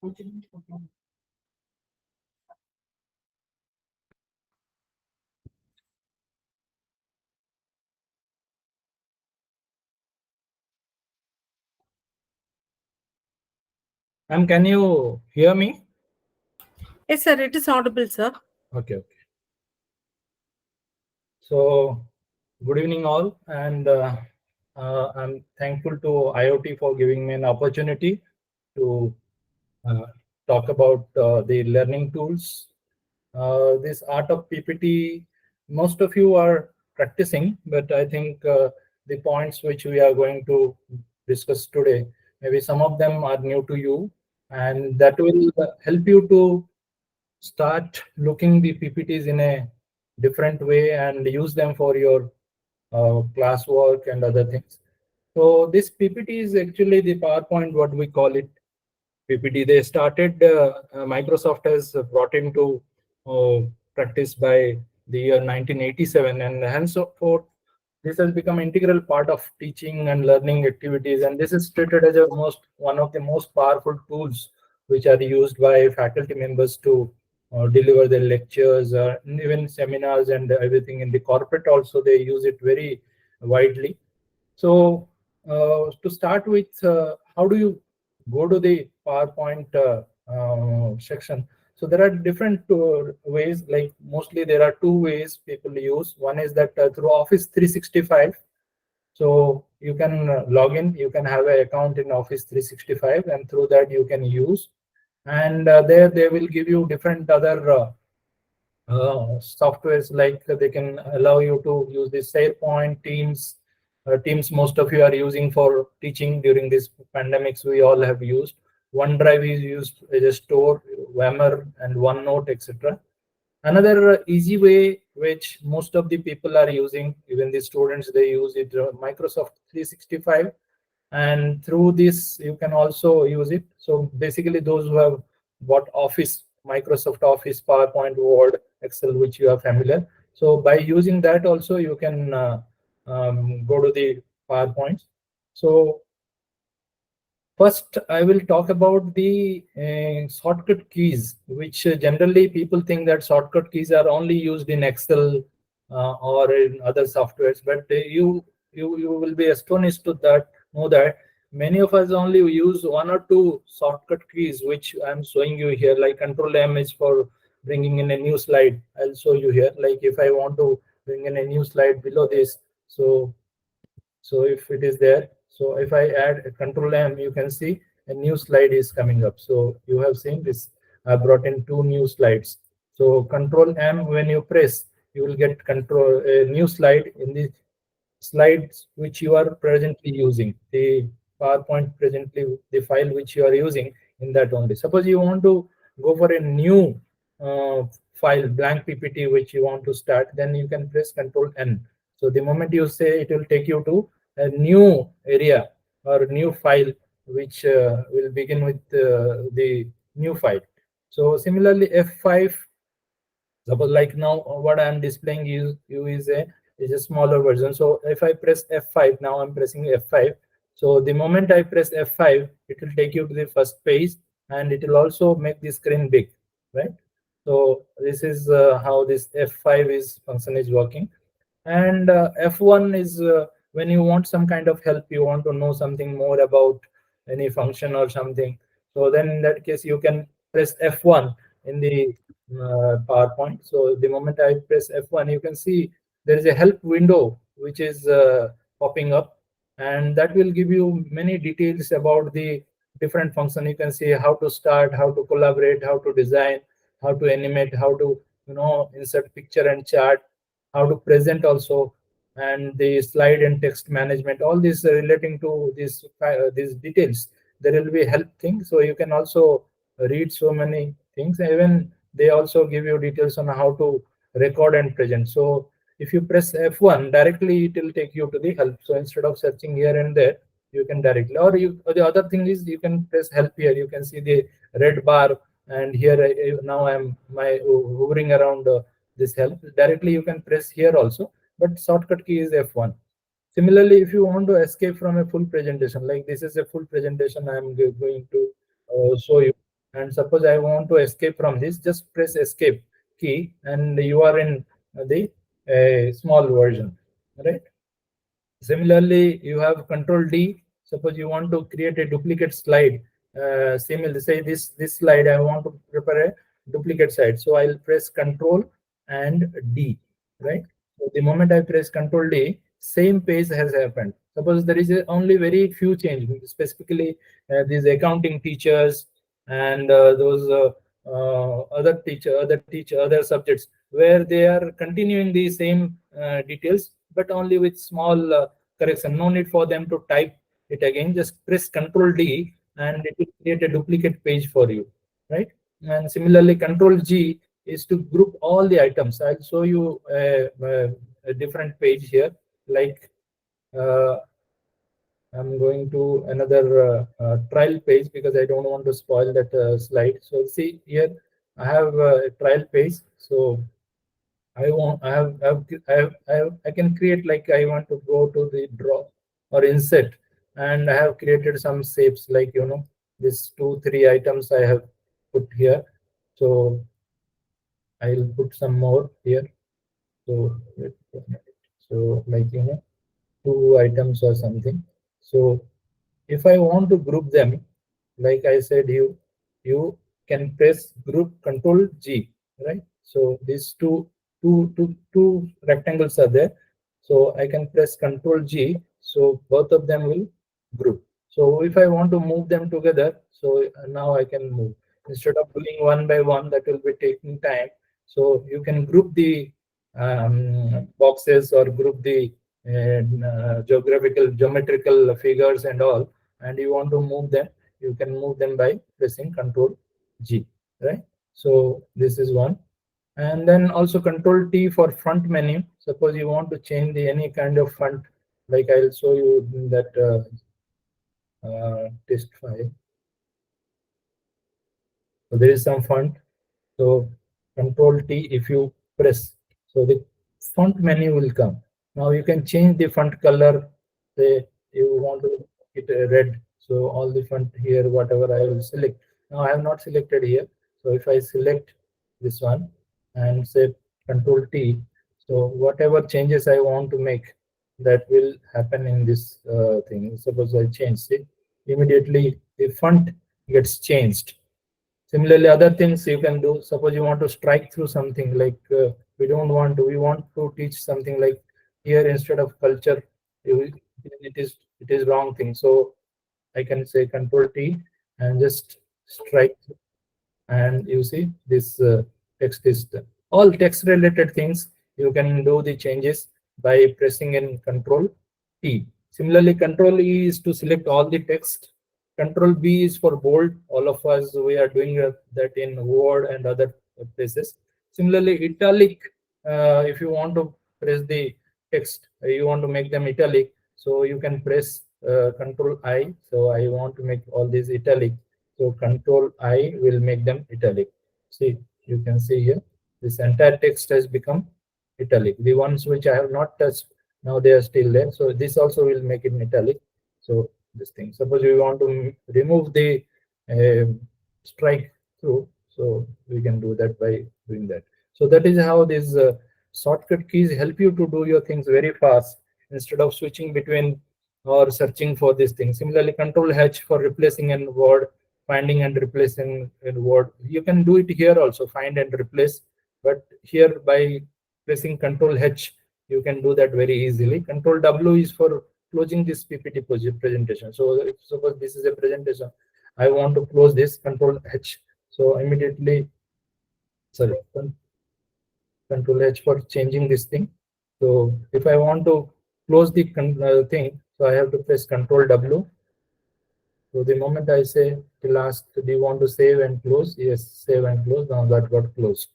Can you hear me? Yes, sir. It is audible, sir. Okay. So, good evening, all, and I'm thankful to IoT for giving me an opportunity to uh, talk about the learning tools. This art of PPT, most of you are practicing, but I think the points which we are going to discuss today, maybe some of them are new to you, and that will help you to start looking the PPTs in a different way and use them for your classwork and other things. So this PPT is actually the PowerPoint, what we call it, PPT. They started, Microsoft has brought into uh, practice by the year 1987, and henceforth this has become integral part of teaching and learning activities. And this is treated as one of the most powerful tools which are used by faculty members to deliver their lectures, and even seminars and everything. In the corporate also, they use it very widely. So to start with, how do you go to the PowerPoint section? So there are different ways. Like mostly there are two ways people use. One is that through Office 365. So you can log in, you can have an account in Office 365, and through that you can use. And there they will give you different other softwares, like they can allow you to use the SharePoint, Teams. Teams most of you are using for teaching during this pandemics. We all have used. OneDrive is used as a store, Whammer and OneNote, etc. Another easy way which most of the people are using, even the students, they use it, Microsoft 365, and through this you can also use it. So basically those who have bought Office, Microsoft Office, PowerPoint, Word, Excel, which you are familiar, so by using that also you can go to the PowerPoints. So first, I will talk about the shortcut keys, which generally people think that shortcut keys are only used in Excel or in other softwares. But you will be astonished to that know that many of us only use one or two shortcut keys, which I'm showing you here. Like Control M is for bringing in a new slide. I'll show you here. Like if I want to bring in a new slide below this, so if it is there, so if I add a Control M, you can see a new slide is coming up. So you have seen this. I brought in two new slides. So Control M, when you press, you will get control a new slide in the slides which you are presently using. The PowerPoint presently, the file which you are using, in that only. Suppose you want to go for a new uh, file, blank PPT, which you want to start, then you can press Control N. So the moment you say, it will take you to a new area or new file, which will begin with the new file. So similarly, F5. Suppose like now what I am displaying you is a smaller version. So if I press F5, now I'm pressing F5. So the moment I press F5, it will take you to the first page, and it will also make the screen big, right? So this is how this F5 is function is working. And F1 is when you want some kind of help, you want to know something more about any function or something. So then in that case, you can press F1 in the PowerPoint. So the moment I press F1, you can see there is a help window which is popping up, and that will give you many details about the different function. You can see how to start, how to collaborate, how to design, how to animate, how to insert picture and chart, how to present also, and the slide and text management. All this relating to these details. There will be help thing, so you can also read so many things. Even they also give you details on how to record and present. So if you press F1 directly, it will take you to the help. So instead of searching here and there, you can directly, or the other thing is you can press help here. You can see the red bar, and here now I'm my hovering around this help. Directly you can press here also, but shortcut key is F1. Similarly, if you want to escape from a full presentation, like this is a full presentation I'm going to show you, and suppose I want to escape from this, just press escape key and you are in the small version, right? Similarly, you have Control D. Suppose you want to create a duplicate slide. Similarly, say this slide I want to prepare a duplicate slide. So I'll press Control and D, right? So the moment I press Control D, same page has happened. Suppose there is only very few changes, specifically these accounting teachers and those other subjects where they are continuing the same details, but only with small correction. No need for them to type it again. Just press Control D and it will create a duplicate page for you, right? And similarly, Control G is to group all the items. I'll show you a different page here. Like I'm going to another trial page because I don't want to spoil that slide. So see here, I have a trial page. So I can create, like I want to go to the draw or insert, and I have created some shapes like, these 2-3 items I have put here. So I'll put some more here. So like 2 items or something. So if I want to group them, like I said, you can press group Control G, right? So these two rectangles are there. So I can press Control G. So both of them will group. So if I want to move them together, so now I can move. Instead of doing one by one, that will be taking time. So you can group the boxes or group the geometrical figures and all, and you want to move them, you can move them by pressing Control G, right? So this is one. And then also Control T for front menu. Suppose you want to change any kind of font, like I'll show you in that test file. So there is some font. So Control T, if you press, so the font menu will come. Now you can change the font color. Say you want to make it red. So all the font here, whatever I will select. Now I have not selected here. So if I select this one and say Control T, so whatever changes I want to make, that will happen in this thing. Suppose I change it, immediately the font gets changed. Similarly, other things you can do. Suppose you want to strike through something, like we want to teach something like here, instead of culture, it is wrong thing. So I can say Control T and just strike, and you see this text is all text related things. You can do the changes by pressing in Control T. Similarly, Control E is to select all the text. Control B is for bold. All of us, we are doing that in Word and other places. Similarly, italic, if you want to press the text, you want to make them italic, so you can press Control I. So I want to make all these italic. So Control I will make them italic. See, you can see here, this entire text has become italic. The ones which I have not touched, now they are still there. So this also will make it italic. So this thing, suppose we want to remove the strike through, so we can do that by doing that. So that is how these shortcut keys help you to do your things very fast, instead of switching between or searching for this thing. Similarly, Control H for replacing in word, finding and replacing in word. You can do it here also, find and replace, but here by pressing Control H, you can do that very easily. Control W is for closing this PPT presentation. So if suppose this is a presentation, I want to close this, Control H. So immediately, sorry, Control H for changing this thing. So if I want to close the thing, so I have to press Control W. So the moment I say the last, do you want to save and close? Yes, save and close. Now that got closed.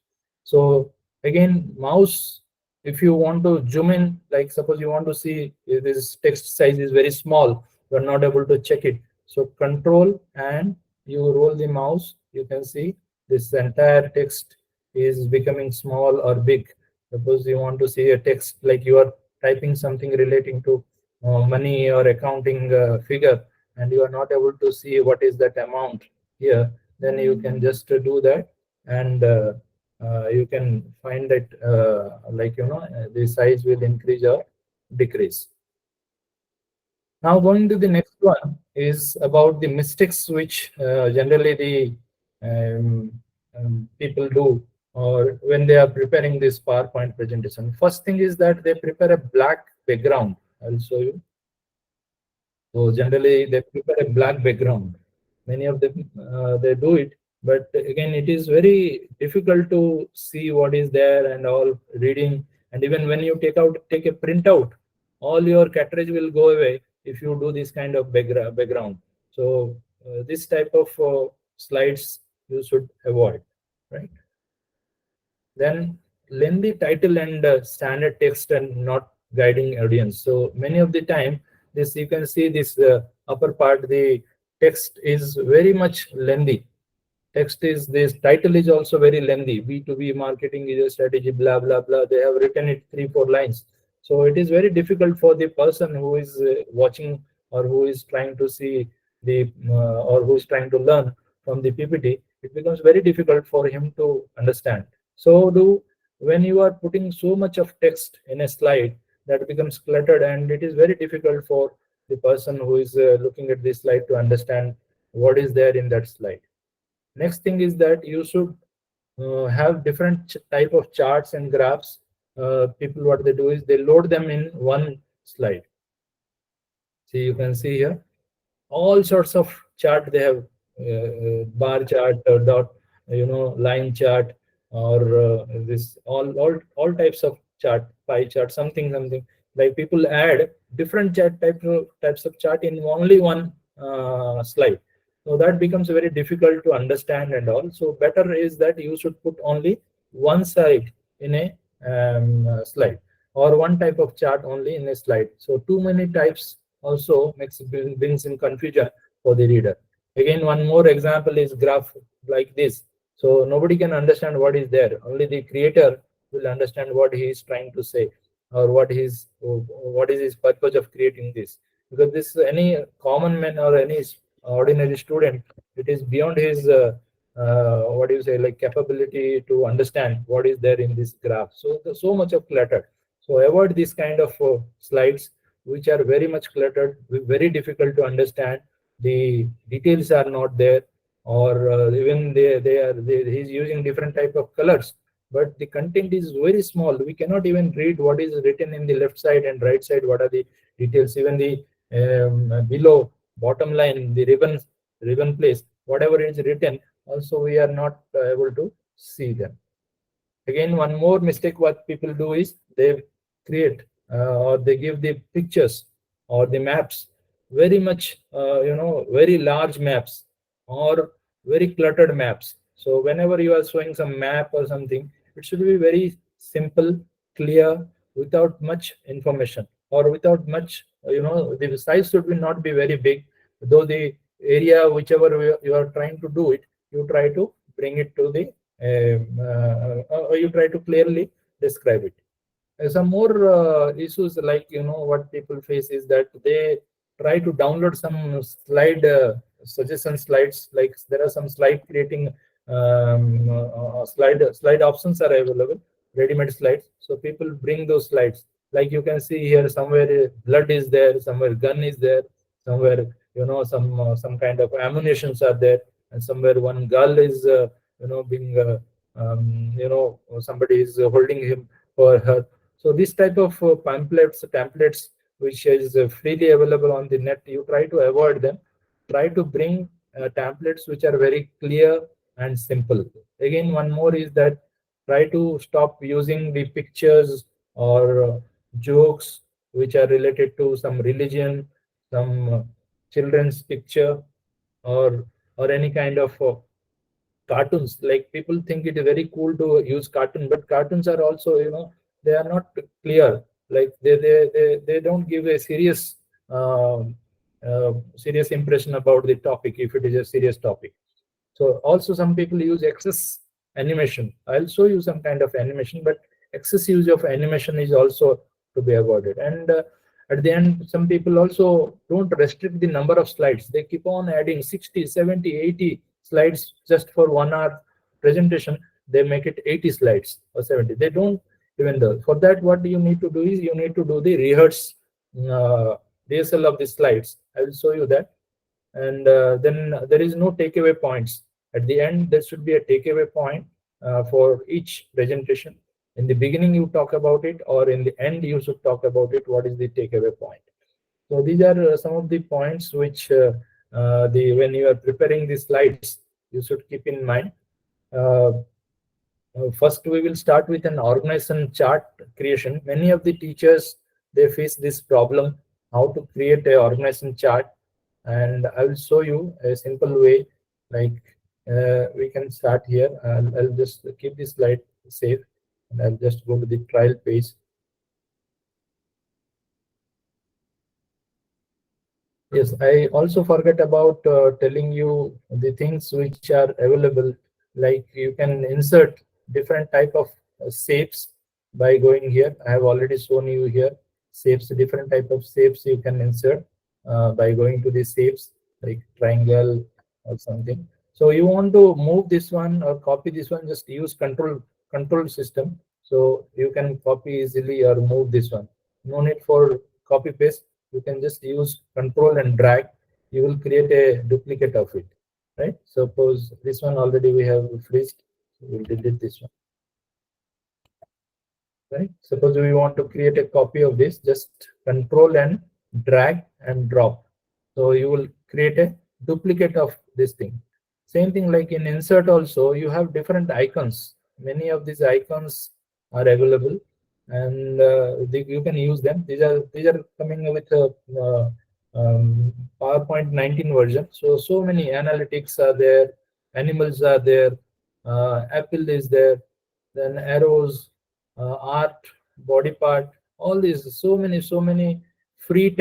So again, mouse, if you want to zoom in, like suppose you want to see this text size is very small, you are not able to check it. So Control and you roll the mouse, you can see this entire text is becoming small or big. Suppose you want to see a text like you are typing something relating to money or accounting figure, and you are not able to see what is that amount here. then you can just do that, and you can find that the size will increase or decrease. Now going to the next one is about the mistakes which generally the um, people do or when they are preparing this PowerPoint presentation. First thing is that they prepare a black background. I'll show you. So generally they prepare a black background. Many of them they do it, but again it is very difficult to see what is there and all reading. And even when you take a printout, all your cartridge will go away if you do this kind of background. So this type of slides you should avoid, right? Then lengthy title and standard text and not guiding audience. So many of the time, this you can see this upper part, the text is very much lengthy. Text is this title is also very lengthy. B2B marketing is a strategy, blah blah blah. They have written it 3-4 lines. So it is very difficult for the person who is watching or who is trying to see the or who is trying to learn from the PPT. It becomes very difficult for him to understand. So do when you are putting so much of text in a slide, that becomes cluttered, and it is very difficult for the person who is looking at this slide to understand what is there in that slide. Next thing is that you should have different type of charts and graphs. People, what they do is they load them in one slide. See, you can see here all sorts of chart they have, bar chart, dot, line chart, or this all types of chart, pie chart, something like people add different types of chart in only one slide. So that becomes very difficult to understand and all. So better is that you should put only one side in a slide, or one type of chart only in a slide. So too many types also brings in confusion for the reader. Again, one more example is graph like this. So nobody can understand what is there. Only the creator will understand what he is trying to say, or what is his purpose of creating this. Because this any common man or any ordinary student, it is beyond his what do you say, like capability to understand what is there in this graph. So so much of clutter. So avoid this kind of slides which are very much cluttered, very difficult to understand. The details are not there, or even he's using different type of colors, but the content is very small. We cannot even read what is written in the left side and right side. What are the details? Even the below bottom line, the ribbon place, whatever is written, also we are not able to see them. Again, one more mistake what people do is they create or they give the pictures or the maps very much, very large maps or very cluttered maps. So whenever you are showing some map or something, it should be very simple, clear, without much information or without much, the size should be not be very big. Though the area, whichever you are trying to do it, you try to bring it to the you try to clearly describe it. Some more issues, like what people face is that they try to download some slide suggestion slides. Like there are some slide creating slide options are available, ready-made slides. So people bring those slides. Like you can see here, somewhere blood is there, somewhere gun is there, somewhere some kind of ammunitions are there, and somewhere one girl is being somebody is holding him or her. So this type of templates, which is freely available on the net, you try to avoid them. Try to bring templates which are very clear and simple. Again, one more is that try to stop using the pictures or jokes which are related to some religion, some children's picture, or any kind of cartoons. Like people think it is very cool to use cartoon, but cartoons are also, they are not clear. Like they don't give a serious impression about the topic if it is a serious topic. So also some people use excess animation. I'll show you some kind of animation, but excess use of animation is also to be avoided. And at the end, some people also don't restrict the number of slides. They keep on adding 60, 70, 80 slides just for 1 hour presentation, they make it 80 slides or 70. They don't even do. For that, what you need to do is you need to do the rehearse DSL of the slides. I will show you that. And then there is no takeaway points. At the end, there should be a takeaway point for each presentation. In the beginning, you talk about it, or in the end, you should talk about it. What is the takeaway point? So these are some of the points which when you are preparing the slides, you should keep in mind. First, we will start with an organization chart creation. Many of the teachers, they face this problem, how to create a organization chart. And I will show you a simple way. Like we can start here. I'll just keep this slide safe, and I'll just go to the trial page. Yes, I also forget about telling you the things which are available. Like you can insert different type of shapes by going here. I have already shown you here shapes, different type of shapes you can insert by going to the shapes like triangle or something. So you want to move this one or copy this one, just use control system. So you can copy easily or move this one. No need for copy paste. You can just use control and drag. You will create a duplicate of it, right? Suppose this one already we have freezed. So we'll delete this one, right? Suppose we want to create a copy of this, just control and drag and drop. So you will create a duplicate of this thing. Same thing like in insert also, you have different icons. Many of these icons are available, and you can use them. These are coming with a PowerPoint 19 version. So many analytics are there, animals are there, Apple is there, then arrows, art, body part, all these. So many free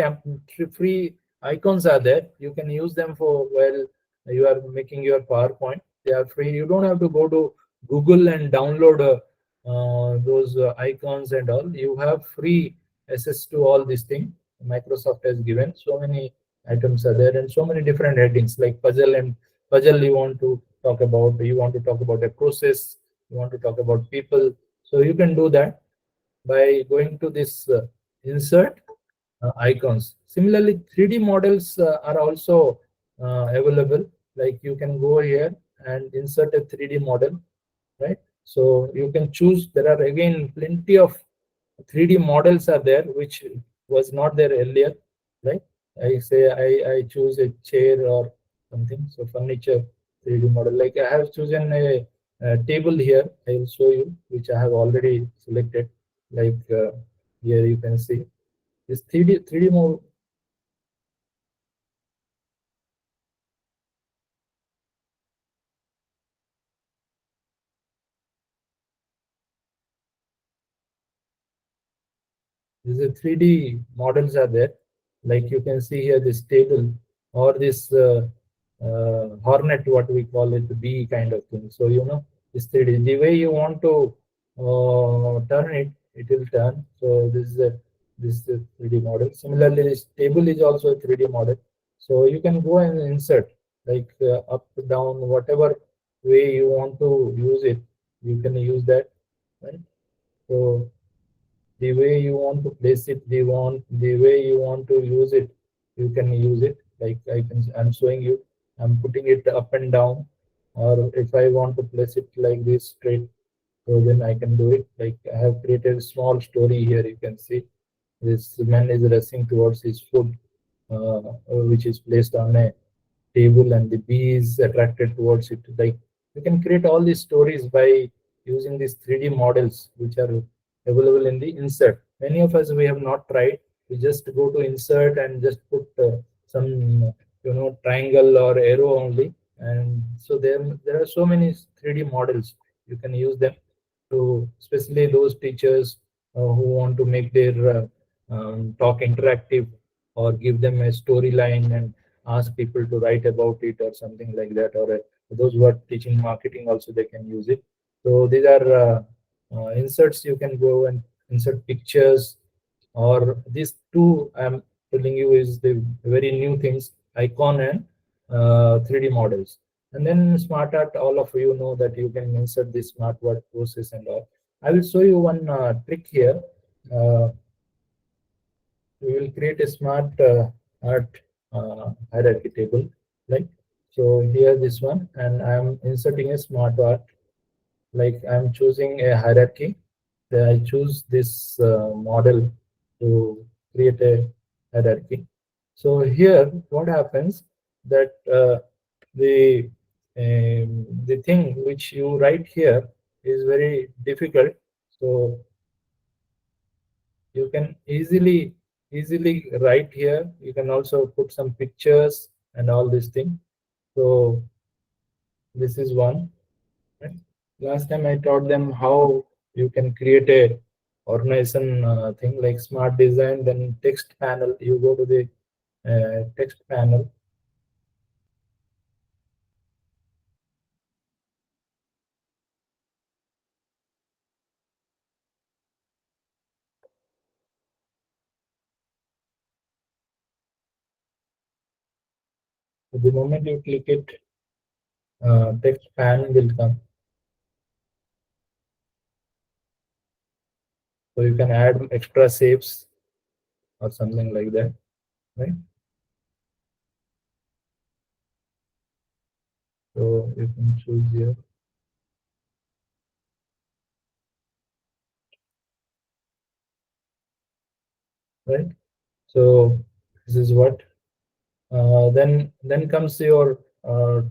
icons are there. You can use them for while you are making your PowerPoint. They are free. You don't have to go to Google and download those icons and all. You have free access to all these things. Microsoft has given so many items are there, and so many different headings like puzzle you want to talk about. You want to talk about a process. You want to talk about people. So you can do that by going to this insert icons. Similarly, 3D models are also available. Like you can go here and insert a 3D model, right? So you can choose. There are again plenty of 3D models are there, which was not there earlier, right? I say I choose a chair or something. So furniture 3D model. Like I have chosen a table here. I will show you, which I have already selected. Like here you can see this 3D model. These are 3D models are there. Like you can see here, this table or this hornet, what we call it, the bee kind of thing. So this 3D. The way you want to turn it, it will turn. So this is a 3D model. Similarly, this table is also a 3D model. So you can go and insert like up, down, whatever way you want to use it. You can use that, right? So the way you want to place it, the way you want to use it, you can use it. Like I'm showing you, I'm putting it up and down, or if I want to place it like this straight, so then I can do it. Like I have created a small story here. You can see this man is racing towards his food, which is placed on a table, and the bee is attracted towards it. Like you can create all these stories by using these 3D models which are available in the insert. Many of us, we have not tried. We just go to insert and just put some triangle or arrow only, and so there are so many 3D models. You can use them to, especially those teachers who want to make their talk interactive, or give them a storyline and ask people to write about it or something like that. Or those who are teaching marketing also, they can use it. So these are inserts. You can go and insert pictures, or these two I'm telling you is the very new things, icon and 3D models. And then smart art, all of you know that you can insert the smart word process and all. I will show you one trick here. Uh, we will create a smart art hierarchy table, like so. Here this one, and I am inserting a smart art. Like I'm choosing a hierarchy. Then I choose this model to create a hierarchy. So here, what happens that the thing which you write here is very difficult. So you can easily write here. You can also put some pictures and all this thing. So this is one. Right? Last time I taught them how you can create a organization thing like smart design, then text panel. You go to the text panel. The moment you click it, text panel will come. So you can add extra shapes or something like that, right? So you can choose here, right? So this is what. Then comes your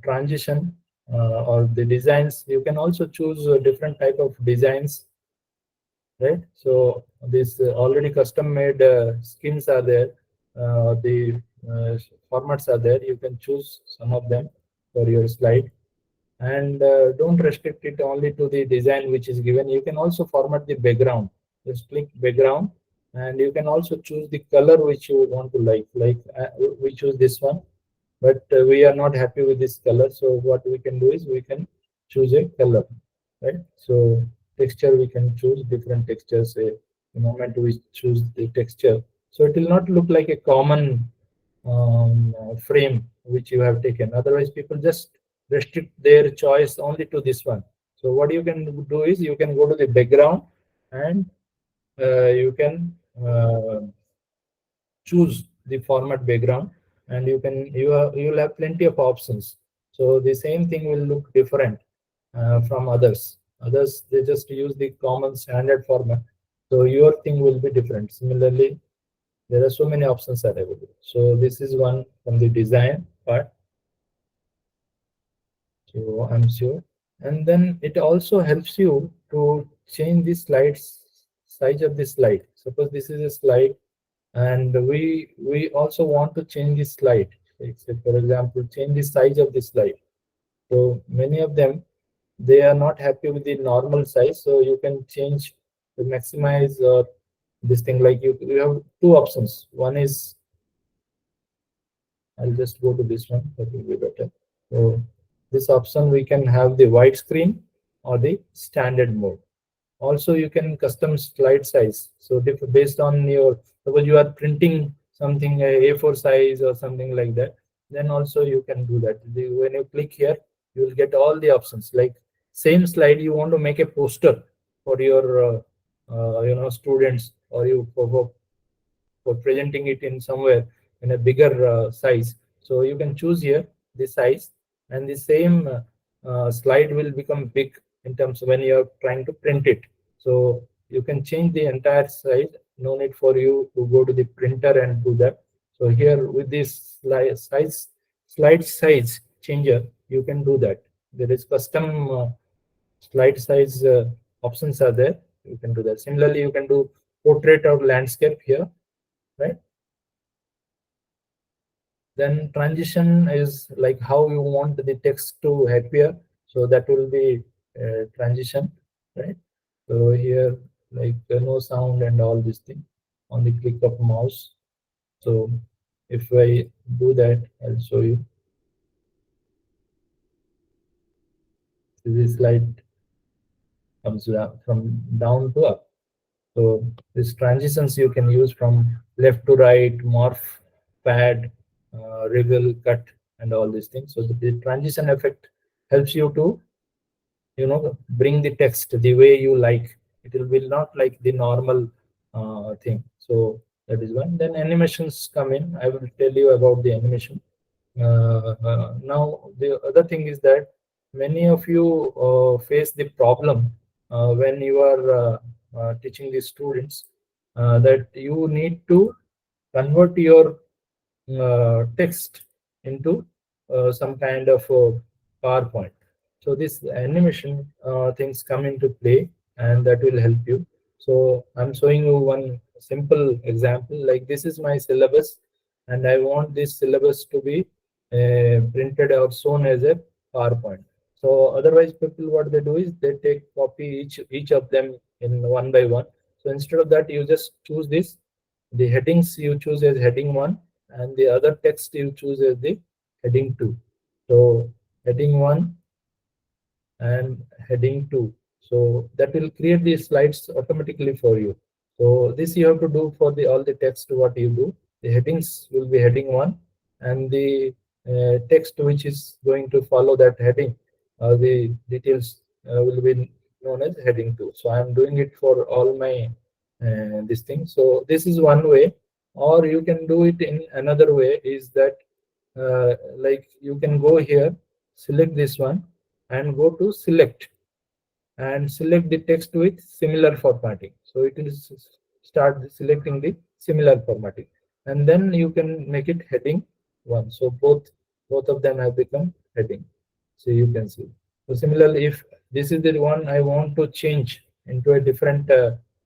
transition or the designs. You can also choose different type of designs, right? So these already custom made skins are there. The formats are there. You can choose some of them for your slide, and don't restrict it only to the design which is given. You can also format the background. Just click background, and you can also choose the color which you want to like we choose this one, but we are not happy with this color. So what we can do is we can choose a color, right? So texture, we can choose different textures. The moment we choose the texture, so it will not look like a common frame which you have taken. Otherwise people just restrict their choice only to this one. So what you can do is you can go to the background, and you can choose the format background, and you'll have plenty of options. So the same thing will look different from others. They just use the common standard format, so your thing will be different. Similarly, there are so many options available. So this is one from the design part. So I'm sure. And then it also helps you to change the slides size of the slide. Suppose this is a slide, and we also want to change the slide. Like, say, for example, change the size of the slide. So many of them, they are not happy with the normal size, so you can change to maximize this thing. Like you have two options. One is, I'll just go to this one, that will be better. So this option, we can have the widescreen or the standard mode. Also you can custom slide size. So based on your, suppose you are printing something A4 size or something like that, then also you can do that. When you click here, you will get all the options. Like same slide, you want to make a poster for your students, or you for presenting it in somewhere in a bigger size. So you can choose here the size, and the same slide will become big in terms of when you are trying to print it. So you can change the entire size. No need for you to go to the printer and do that. So here with this slide size changer, you can do that. There is custom slide size options are there. You can do that. Similarly, you can do portrait or landscape here, right? Then transition is like how you want the text to appear. So that will be transition, right? So here, like no sound and all this thing on the click of mouse. So if I do that, I'll show you. This slide comes down, from down to up. So these transitions you can use from left to right, morph, pad, reveal, cut, and all these things. So the transition effect helps you to bring the text the way you like. It will not like the normal thing. So that is one. Then animations come in. I will tell you about the animation. Now the other thing is that many of you face the problem when you are teaching the students that you need to convert your text into some kind of PowerPoint. So this animation things come into play, and that will help you. So I'm showing you one simple example. Like, this is my syllabus, and I want this syllabus to be printed or shown as a PowerPoint. So otherwise, people what they do is they take copy each of them in one by one. So instead of that, you just choose this. The headings you choose as heading 1, and the other text you choose as the heading 2. So heading 1 and heading 2. So that will create the slides automatically for you. So this you have to do for the all the text. What you do, the headings will be heading 1, and the text which is going to follow that heading, the details will be known as heading 2. So I am doing it for all my this thing. So this is one way, or you can do it in another way, is that like you can go here, select this one, and go to select, and select the text with similar formatting. So it will start selecting the similar formatting, and then you can make it heading 1. So both of them have become heading. So you can see. So similarly, if this is the one I want to change into a different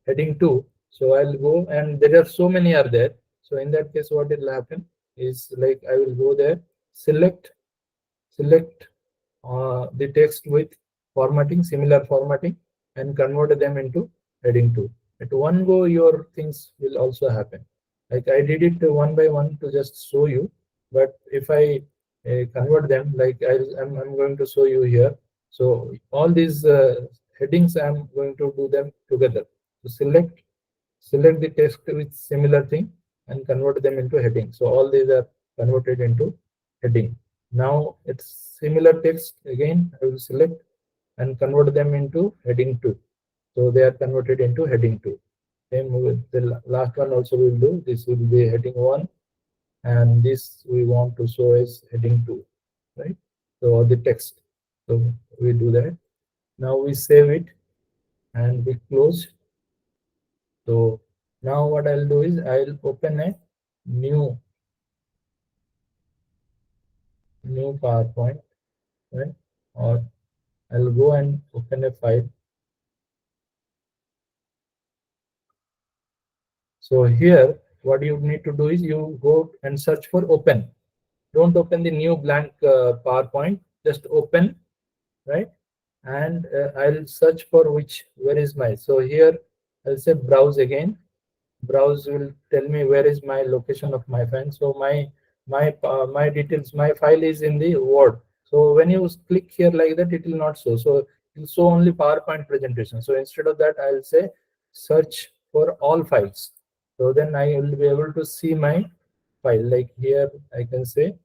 heading 2, so I'll go, and there are so many are there. So in that case, what will happen is, like, I will go there, select the text with formatting, similar formatting, and convert them into heading 2. At one go, your things will also happen. Like, I did it one by one to just show you, but if I convert them, like I'm going to show you here. So all these headings, I'm going to do them together. So select the text with similar thing and convert them into heading. So all these are converted into heading. Now it's similar text again. I will select and convert them into heading 2. So they are converted into heading 2. Same with the last one also we will do. This will be heading 1, and this we want to show as heading 2, right? So the text. So we do that. Now we save it and we close. So now what I'll do is I'll open a new PowerPoint, right? Or I'll go and open a file. So here, what you need to do is you go and search for open. Don't open the new blank PowerPoint. Just open, right? And I'll search for where is my. So here I'll say browse again. Browse will tell me where is my location of my file. So my details, my file is in the Word. So when you click here like that, it will not show. So it will show only PowerPoint presentation. So instead of that, I'll say search for all files. So then I will be able to see my file. Like here, I can say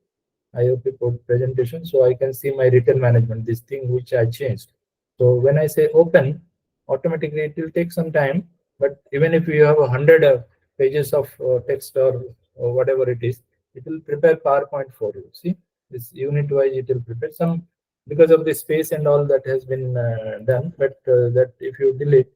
IOP presentation. So I can see my retail management, this thing which I changed. So when I say open, automatically it will take some time. But even if you have 100 pages of text or whatever it is, it will prepare PowerPoint for you. See, this unit wise, it will prepare some, because of the space and all that has been done. But that if you delete,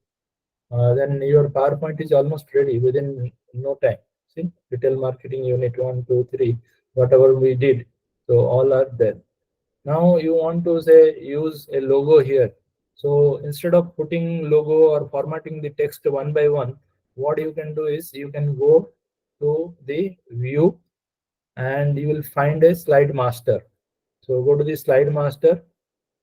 then your PowerPoint is almost ready within no time. See, retail marketing unit 1, 2, 3, whatever we did. So all are there. Now you want to say use a logo here. So instead of putting logo or formatting the text one by one, what you can do is you can go to the view, and you will find a slide master. So go to the slide master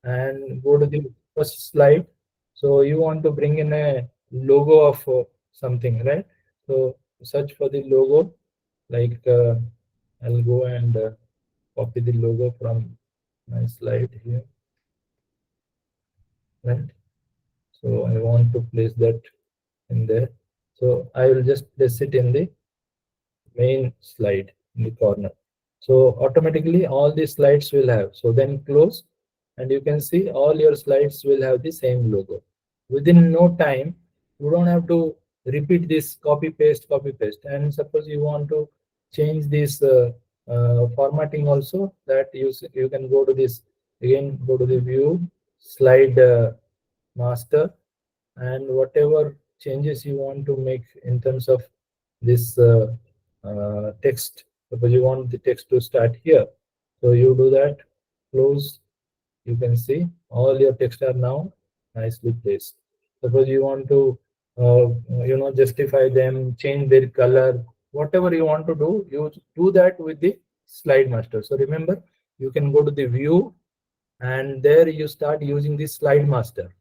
and go to the first slide. So you want to bring in a logo of something, right? So search for the logo. Like I'll go and copy the logo from my slide here, right? So I want to place that in there. So I will just place it in the main slide in the corner. So automatically all these slides will have. So then close, and you can see all your slides will have the same logo. Within no time, you don't have to repeat this copy paste. And suppose you want to change this formatting also, that you can go to this again, go to the view, slide master, and whatever changes you want to make in terms of this text. Suppose you want the text to start here, so you do that, close. You can see all your text are now nicely placed. Suppose you want to justify them, change their color, whatever you want to do, you do that with the slide master. So remember, you can go to the view, and there you start using the slide master,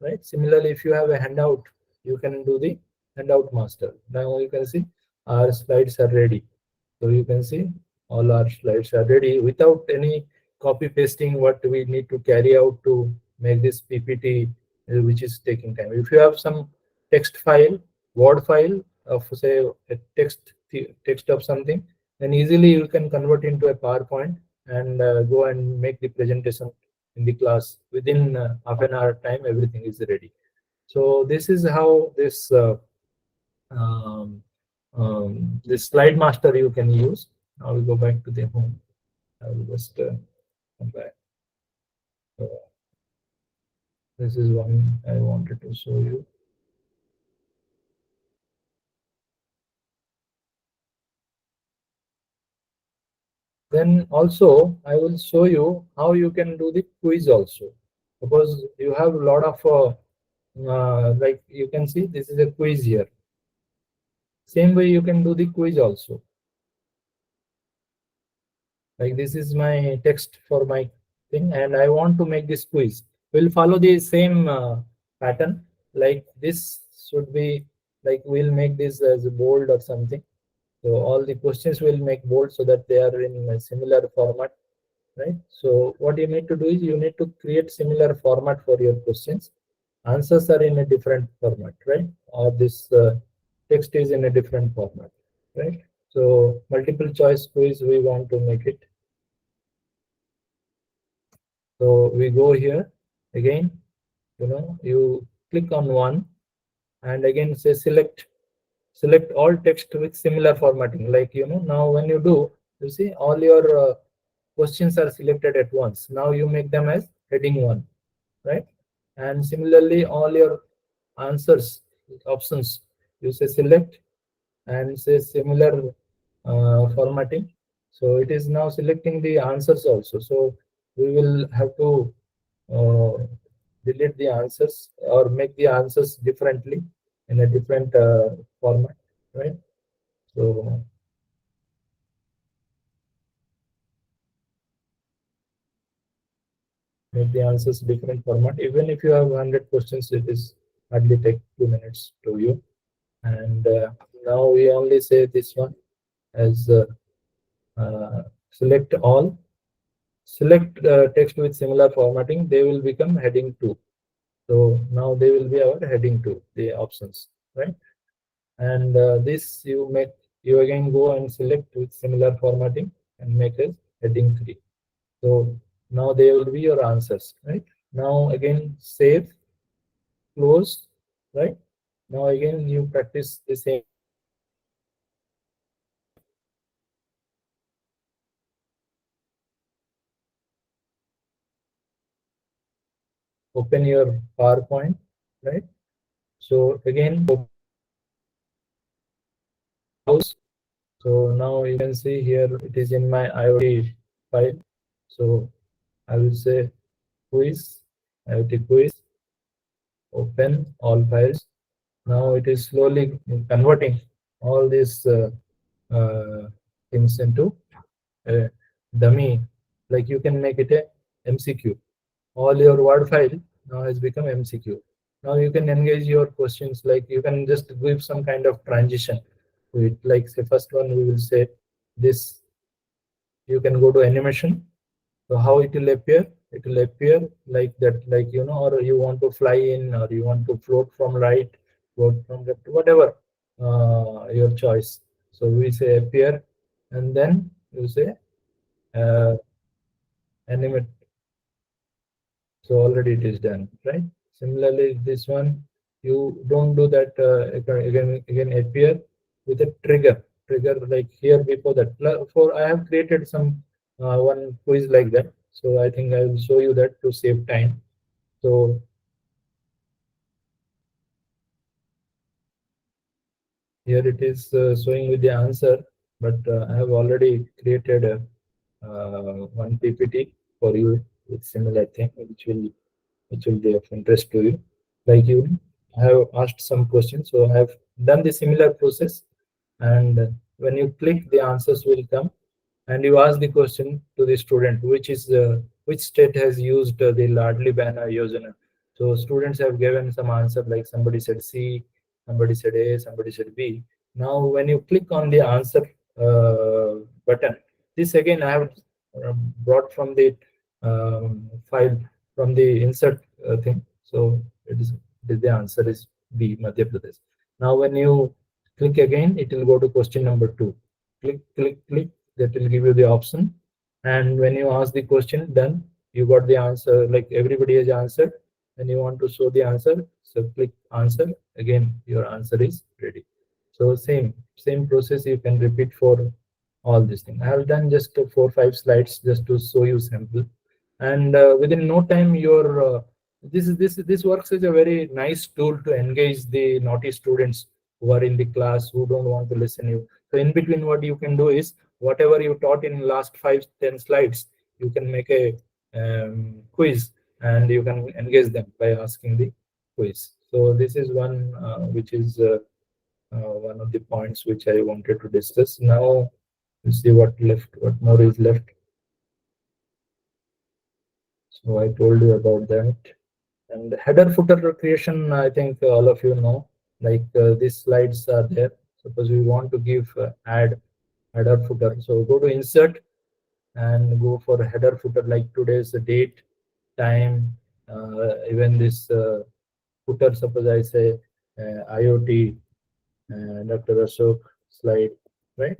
right? Similarly, if you have a handout, you can do the handout master. Now you can see our slides are ready. So you can see all our slides are ready without any copy pasting what we need to carry out to make this PPT, which is taking time. If you have some text file, Word file of say a text of something, then easily you can convert into a PowerPoint and go and make the presentation in the class. Within half an hour time, everything is ready. So this is how um, this slide master you can use. Now we go back to the home. I will just come back. So this is one I wanted to show you. Then also I will show you how you can do the quiz also, because you have a lot of like you can see this is a quiz here. Same way you can do the quiz also. Like this is my text for my thing, and I want to make this quiz. We'll follow the same pattern. Like this should be like we'll make this as a bold or something. So all the questions will make bold so that they are in a similar format, right? So what you need to do is you need to create similar format for your questions. Answers are in a different format, right? Or this text is in a different format, right? So multiple choice quiz, we want to make it. So we go here again, you click on one, and again say select all text with similar formatting. Like, now when you do, you see all your questions are selected at once. Now you make them as heading one, right? And similarly, all your answers options, you say select and say similar formatting. So it is now selecting the answers also. So we will have to delete the answers or make the answers differently in a different format, right? So make the answers different format. Even if you have 100 questions, it is hardly take 2 minutes to you. And now we only say this one as select all. Select text with similar formatting. They will become heading 2. So now they will be our heading 2, the options, right? And this you again go and select with similar formatting and make as heading 3. So now they will be your answers, right? Now again save, close, right? Now again you practice the same. Open your PowerPoint, right? So again browse. So now you can see here it is in my IoT file. So I will say quiz, IoT quiz, open all files. Now it is slowly converting all these things into a dummy. Like you can make it a MCQ. All your Word file now has become MCQ. Now you can engage your questions, like you can just give some kind of transition to it. Like say first one we will say this, you can go to animation. So how it will appear? It will appear like that, like or you want to fly in, or you want to float from right, float from left, whatever your choice. So we say appear, and then you say animate. So already it is done, right? Similarly, this one, you don't do that again appear with a trigger like here before that. For I have created some one quiz like that. So I think I will show you that to save time. So here it is showing with the answer, but I have already created one PPT for you with similar thing, which will be of interest to you. Like you have asked some questions, so I have done the similar process, and when you click, the answers will come, and you ask the question to the student, which state has used the Ladli Behna Yojana. So students have given some answer, like somebody said C, somebody said A, somebody said B. Now, when you click on the answer button, this again I have brought from the file from the insert thing. So the answer is B, Madhya Pradesh. Now, when you click again, it will go to question number 2. Click, that will give you the option, and when you ask the question, done, you got the answer, like everybody has answered, and you want to show the answer, so click answer, again your answer is ready. So same process you can repeat for all these things. I have done just 4 5 slides just to show you sample, and within no time your this works as a very nice tool to engage the naughty students who are in the class, who don't want to listen you. So in between, what you can do is, whatever you taught in last 5 10 slides, you can make a quiz, and you can engage them by asking the quiz. So this is one which is one of the points which I wanted to discuss. Now let's see what more is left. So I told you about that. And header footer creation, I think all of you know, like these slides are there. Suppose we want to give add header footer. So go to insert and go for header footer, like today's date, time, even this footer. Suppose I say IoT, Dr. Ashok slide, right?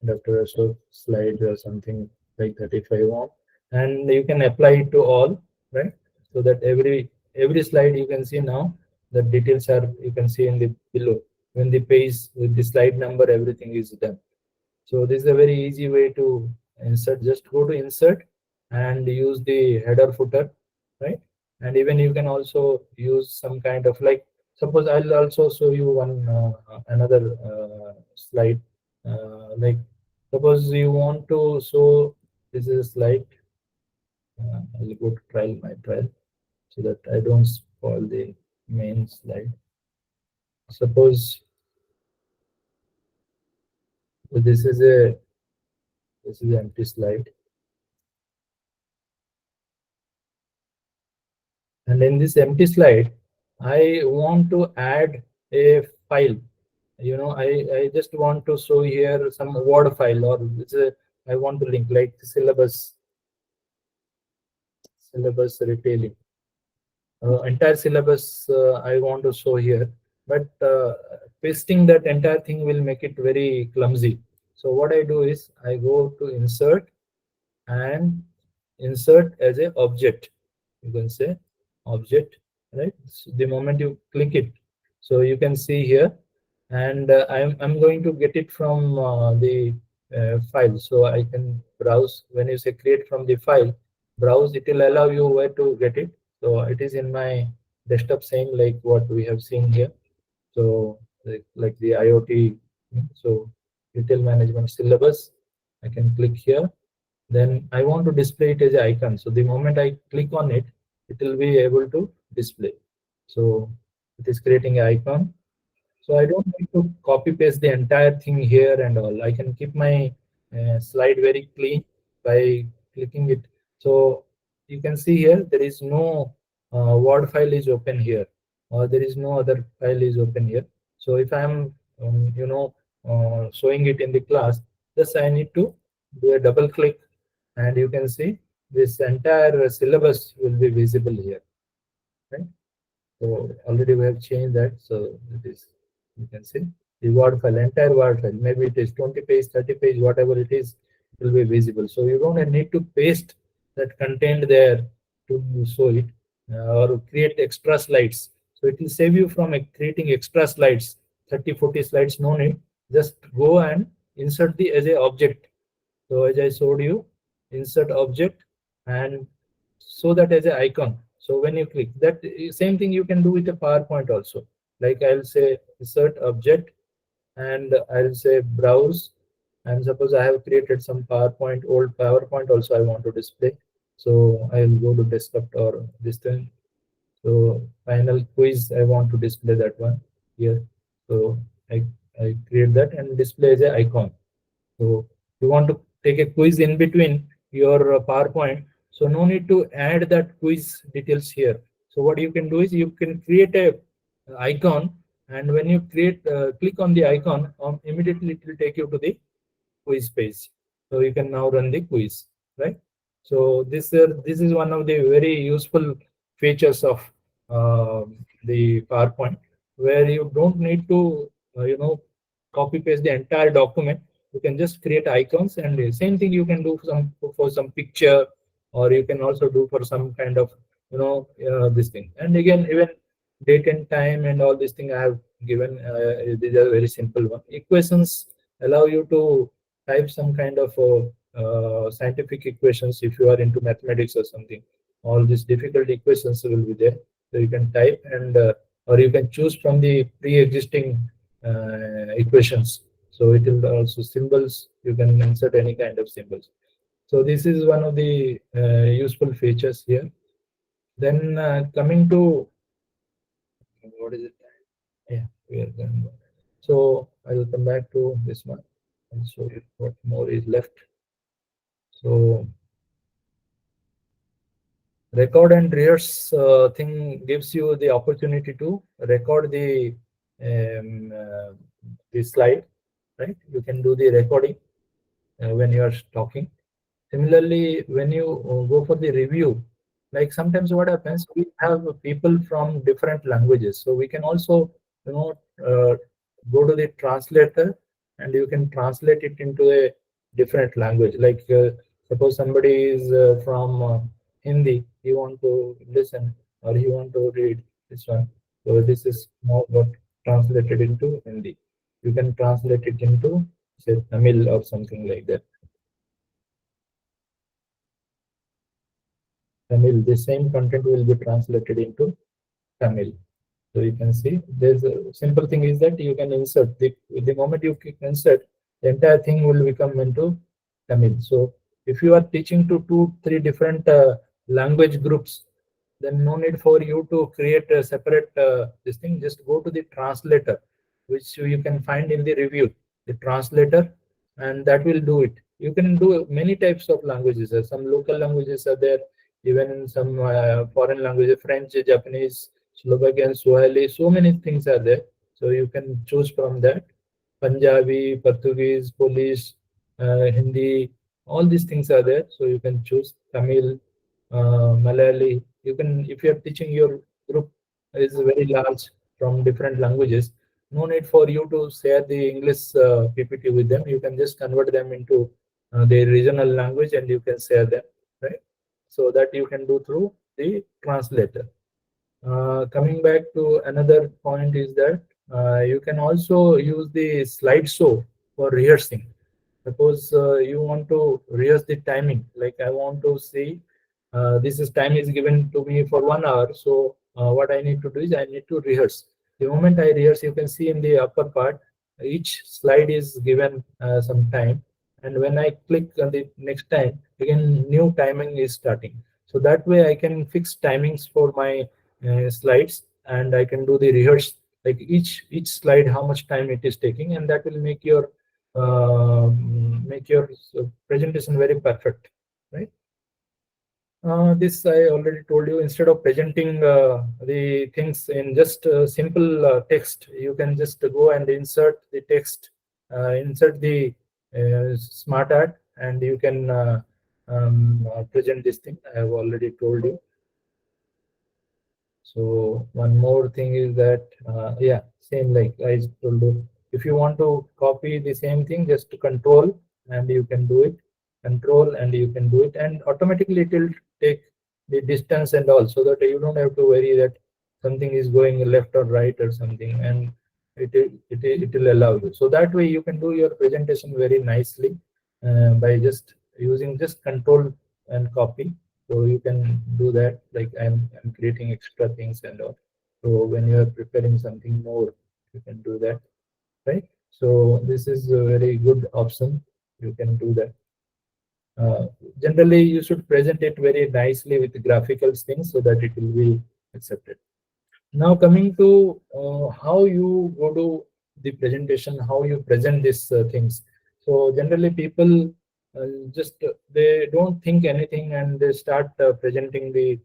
Dr. Ashok slide or something like that if I want, and you can apply it to all, right? So that every slide you can see now the details are, you can see in the below, when the page with the slide number, everything is done. So this is a very easy way to insert. Just go to insert and use the header footer, right? And even you can also use some kind of, like, suppose I'll also show you one another slide. Like suppose you want to show, this is a slide. I'll go to my trial, so that I don't spoil the main slide. Suppose this is an empty slide. And in this empty slide, I want to add a file. I just want to show here some Word file, or I want to link like syllabus retailing. Entire syllabus I want to show here, but pasting that entire thing will make it very clumsy. So what I do is I go to insert and insert as a object. You can say object, right? So the moment you click it, so you can see here, and I'm going to get it from the file. So I can browse. When you say create from the file, browse, it will allow you where to get it. So it is in my desktop, same like what we have seen here. So like the IoT, so retail management syllabus, I can click here. Then I want to display it as an icon. So the moment I click on it, it will be able to display. So it is creating an icon. So I don't need to copy paste the entire thing here and all. I can keep my slide very clean by clicking it. So you can see here there is no Word file is open here, or there is no other file is open here. So if I'm showing it in the class, just I need to do a double click, and you can see this entire syllabus will be visible here, right? So already we have changed that. So it is, you can see the Word file, entire Word file. Maybe it is 20 page, 30 page, whatever it is. will be visible. So you don't need to paste that content there to show it, or create extra slides. So it will save you from creating extra slides, 30-40 slides, no need. Just go and insert the as a object. So as I showed you, insert object and show that as an icon. So when you click that, same thing you can do with a PowerPoint also. Like I'll say insert object and I'll say browse. And suppose I have created some PowerPoint, old PowerPoint also I want to display. So I'll go to desktop or this thing. So final quiz, I want to display that one here. So I create that and display as an icon. So you want to take a quiz in between your PowerPoint. So no need to add that quiz details here. So what you can do is you can create a icon, and when you click on the icon, immediately it will take you to the quiz page. So you can now run the quiz, right? So this is one of the very useful features of the PowerPoint, where you don't need to copy paste the entire document. You can just create icons, and the same thing you can do for some picture, or you can also do for some kind of this thing. And again, even date and time and all this thing I have given. These are very simple one. Equations allow you to type some kind of scientific equations if you are into mathematics or something. All these difficult equations will be there, so you can type, and or you can choose from the pre-existing equations. So it will also symbols, you can insert any kind of symbols. So this is one of the useful features here. Then coming to what is it? Yeah, we are done. So I will come back to this one and show you what more is left. So record and rehearse thing gives you the opportunity to record the slide, right? You can do the recording when you are talking. Similarly, when you go for the review, like sometimes what happens, we have people from different languages, so we can also you know go to the translator, and you can translate it into a different language. Like suppose somebody is from Hindi, he want to listen or he want to read this one. So this is now got translated into Hindi. You can translate it into say Tamil or something like that. Tamil, the same content will be translated into Tamil. So you can see there's a simple thing is that you can insert the moment you click insert, the entire thing will become into Tamil. So if you are teaching to 2-3 different language groups, then no need for you to create a separate this thing. Just go to the translator, which you can find in the review, the translator, and that will do it. You can do many types of languages. Some local languages are there, even some foreign languages, French, Japanese, Slovakian, Swahili, so many things are there. So you can choose from that. Punjabi, Portuguese, Polish, Hindi, all these things are there. So you can choose Tamil, Malayali. You can, if you are teaching your group is very large from different languages, no need for you to share the English PPT with them. You can just convert them into the regional language and you can share them, right? So that you can do through the translator. Coming back to another point is that you can also use the slideshow for rehearsing. Suppose you want to rehearse the timing, like I want to see this is time is given to me for 1 hour. So what I need to do is I need to rehearse. The moment I rehearse, you can see in the upper part, each slide is given some time. And when I click on the next time, again, new timing is starting. So that way I can fix timings for my slides, and I can do the rehearse, like each slide, how much time it is taking, and that will make your presentation very perfect, right? This I already told you. Instead of presenting the things in just simple text, you can just go and insert the text, insert the smart art, and you can present this thing. I have already told you. So one more thing is that, yeah, same like I told you. If you want to copy the same thing, just control and you can do it. control, and you can do it, and automatically it will take the distance and all, so that you don't have to worry that something is going left or right or something, and it will allow you. So that way you can do your presentation very nicely by just using just control and copy. So you can do that, like I'm creating extra things and all. So when you are preparing something more, you can do that, right? So this is a very good option. You can do that. Uh, Generally, you should present it very nicely with graphical things so that it will be accepted. Now coming to how you go to the presentation, how you present these things. So generally people just they don't think anything, and they start presenting the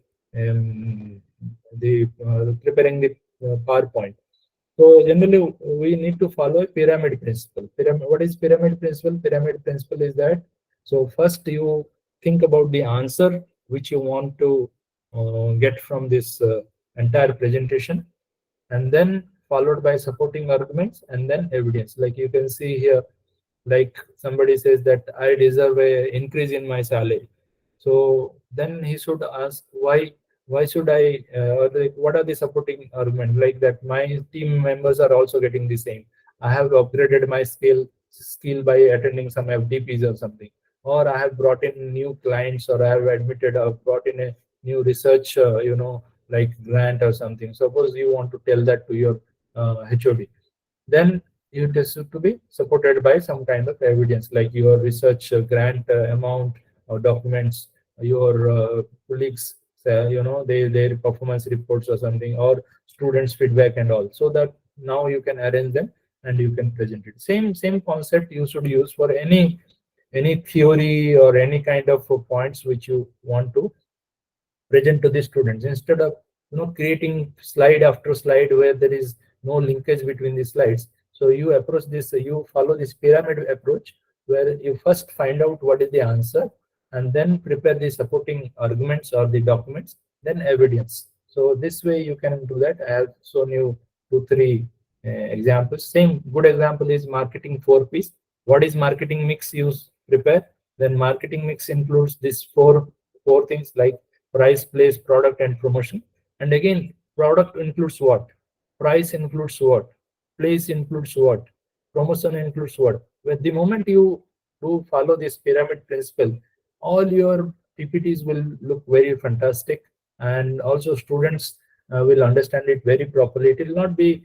preparing the PowerPoint. So generally we need to follow a pyramid principle. Pyramid, what is pyramid principle? Pyramid principle is that, so first you think about the answer which you want to get from this entire presentation, and then followed by supporting arguments, and then evidence. Like you can see here, like somebody says that I deserve a increase in my salary. So then he should ask why should I or like what are the supporting argument, like that my team members are also getting the same. I have upgraded my skill by attending some FDPs or something, or I have brought in new clients, or I have admitted or brought in a new research like grant or something. Suppose you want to tell that to your HOD, then it is to be supported by some kind of evidence, like your research grant amount or documents, your colleagues, their performance reports or something, or students feedback and all, so that now you can arrange them and you can present it. Same concept you should use for any theory or any kind of points which you want to present to the students, instead of creating slide after slide where there is no linkage between the slides. So you approach this, you follow this pyramid approach, where you first find out what is the answer, and then prepare the supporting arguments or the documents, then evidence. So this way you can do that. I have shown you 2 3 examples. Same good example is marketing 4 Ps. What is marketing mix you prepare? Then marketing mix includes this four things, like price, place, product, and promotion. And again, product includes what? Price includes what? Place includes what? Promotion includes what? When the moment you do follow this pyramid principle, all your PPTs will look very fantastic, and also students will understand it very properly. It will not be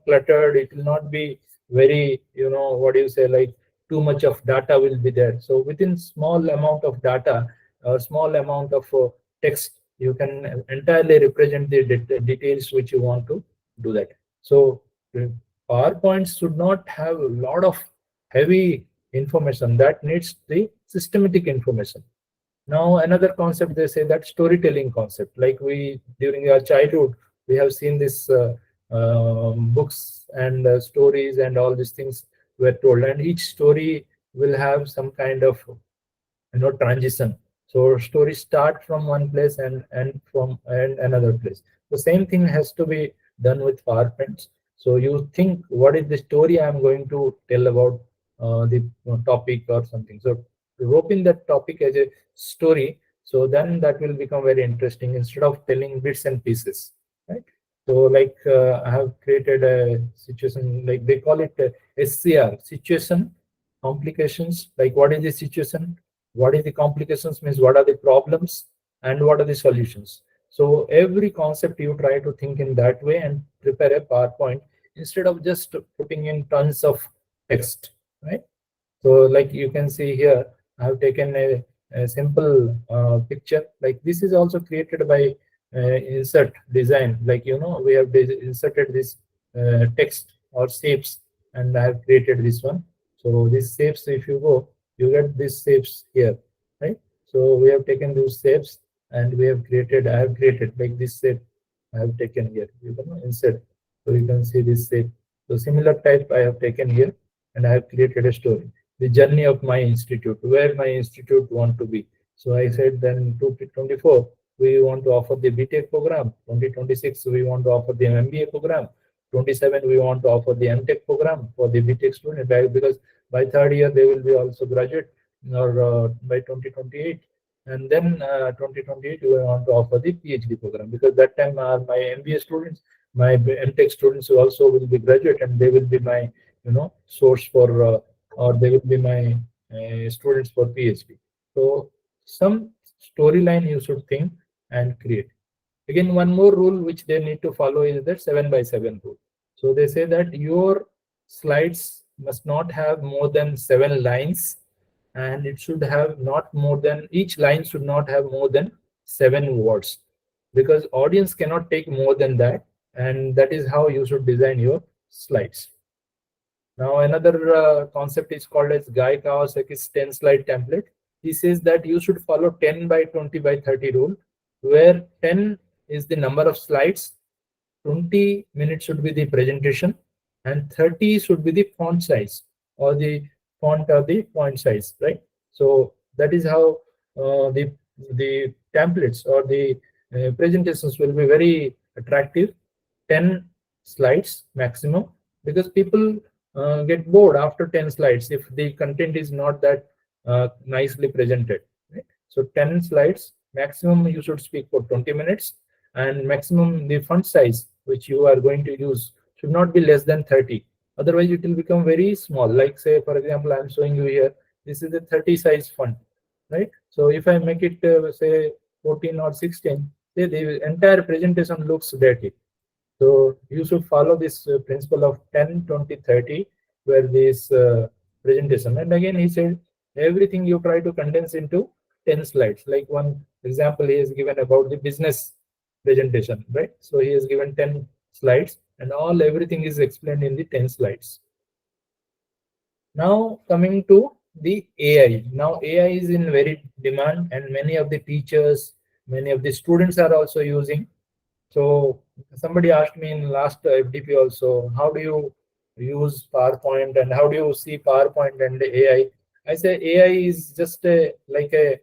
cluttered. It will not be very what do you say, like too much of data will be there. So within small amount of data or small amount of text, you can entirely represent the details which you want to do that. So PowerPoints should not have a lot of heavy information, that needs the systematic information. Now another concept, they say that storytelling concept, like we during our childhood we have seen this books and stories and all these things were told, and each story will have some kind of transition. So stories start from one place and end from another place. The same thing has to be done with PowerPoints. So you think, what is the story I'm going to tell about the topic or something. So rope in that topic as a story, so then that will become very interesting instead of telling bits and pieces, right? So like I have created a situation, like they call it SCR, situation, complications. Like what is the situation, what is the complications, means what are the problems, and what are the solutions. So every concept you try to think in that way and prepare a PowerPoint instead of just putting in tons of text, right? So like you can see here, I have taken a simple picture. Like this is also created by insert design. Like we have inserted this text or shapes, and I have created this one. So these shapes, if you go, you get these shapes here, right? So we have taken those shapes and we have created. I have created like this shape. I have taken here. You can insert, so you can see this shape. So similar type I have taken here, and I have created a story. The journey of my institute, where my institute want to be. So I said then 2024 we want to offer the BTech program. 2026 we want to offer the MBA program. 27 we want to offer the MTech program for the BTech student, because by third year they will be also graduate. or by 2028, and then 2028 we want to offer the PhD program, because that time my MBA students, my MTech students who also will be graduate, and they will be my source for or they will be my students for PhD. So some storyline you should think and create. Again, one more rule which they need to follow is that 7 by 7 rule. So they say that your slides must not have more than 7 lines, and it should have not more than, each line should not have more than 7 words, because audience cannot take more than that, and that is how you should design your slides. Now another concept is called as Guy Kawasaki's 10 slide template. He says that you should follow 10 by 20 by 30 rule, where 10 is the number of slides, 20 minutes should be the presentation, and 30 should be the font size, or the font or the font size, right? So that is how the templates or the presentations will be very attractive. 10 slides maximum, because people get bored after 10 slides if the content is not that nicely presented, right? So 10 slides maximum, you should speak for 20 minutes, and maximum the font size which you are going to use should not be less than 30. Otherwise it will become very small. Like, say for example, I'm showing you here, this is a 30 size font, right? So if I make it say 14 or 16, the entire presentation looks dirty. So you should follow this principle of 10, 20, 30, where this presentation. And again, he said everything you try to condense into 10 slides. Like one example he has given about the business presentation, right? So he has given 10 slides, and everything is explained in the 10 slides. Now coming to the AI. Now AI is in very demand, and many of the teachers, many of the students are also using. So somebody asked me in last FDP also, how do you use PowerPoint and how do you see PowerPoint and AI? I say AI is just like a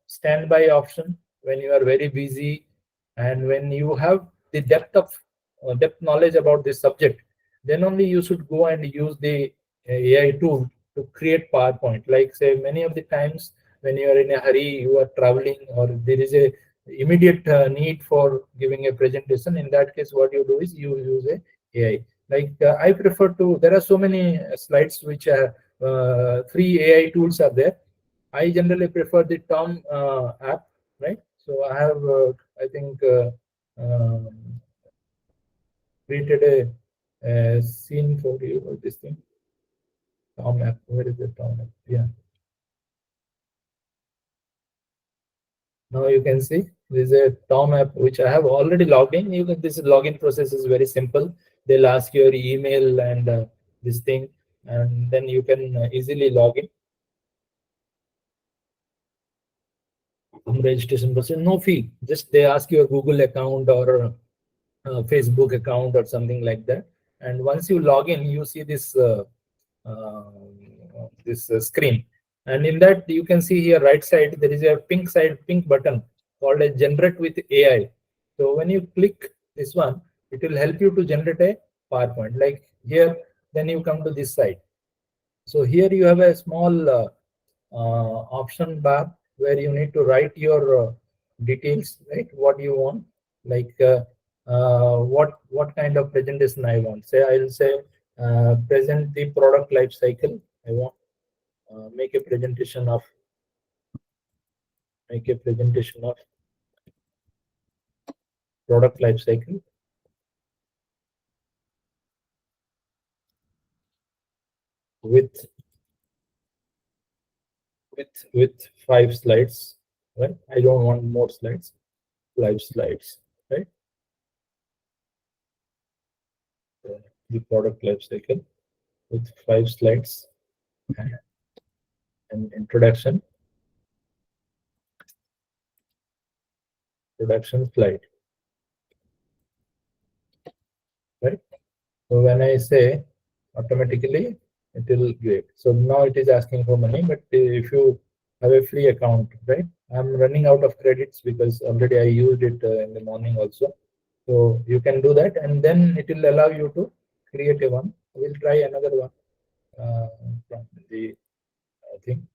standby option when you are very busy, and when you have the depth knowledge about this subject, then only you should go and use the AI tool to create PowerPoint. Like, say, many of the times when you are in a hurry, you are traveling, or there is a immediate need for giving a presentation. In that case, what you do is you use a AI. Like, I prefer to, there are so many slides which are free AI tools are there. I generally prefer the Tom app, right? So I have, I think, um, created a scene for you of this thing. Tom app, where is the Tom app? Yeah. Now you can see this is a Tom app which I have already logged in. This login process is very simple. They'll ask your email and this thing, and then you can easily log in. Registration process, no fee. Just they ask you a Google account or Facebook account or something like that. And once you log in, you see this uh, screen, and in that you can see here right side there is a pink button called as generate with AI. So when you click this one, it will help you to generate a PowerPoint. Like here, then you come to this side. So here you have a small option bar where you need to write your details, right? What you want, like what kind of presentation I want. Say I'll say present the product life cycle. I want make a presentation of product life cycle with 5 slides, right? I don't want more slides, 5 slides, right? So the product life cycle with 5 slides and an introduction slide, right? So when I say automatically, it will create. So now it is asking for money, but if you have a free account, right? I'm running out of credits because already I used it in the morning also. So you can do that, and then it will allow you to create a one. We'll try another one from the thing.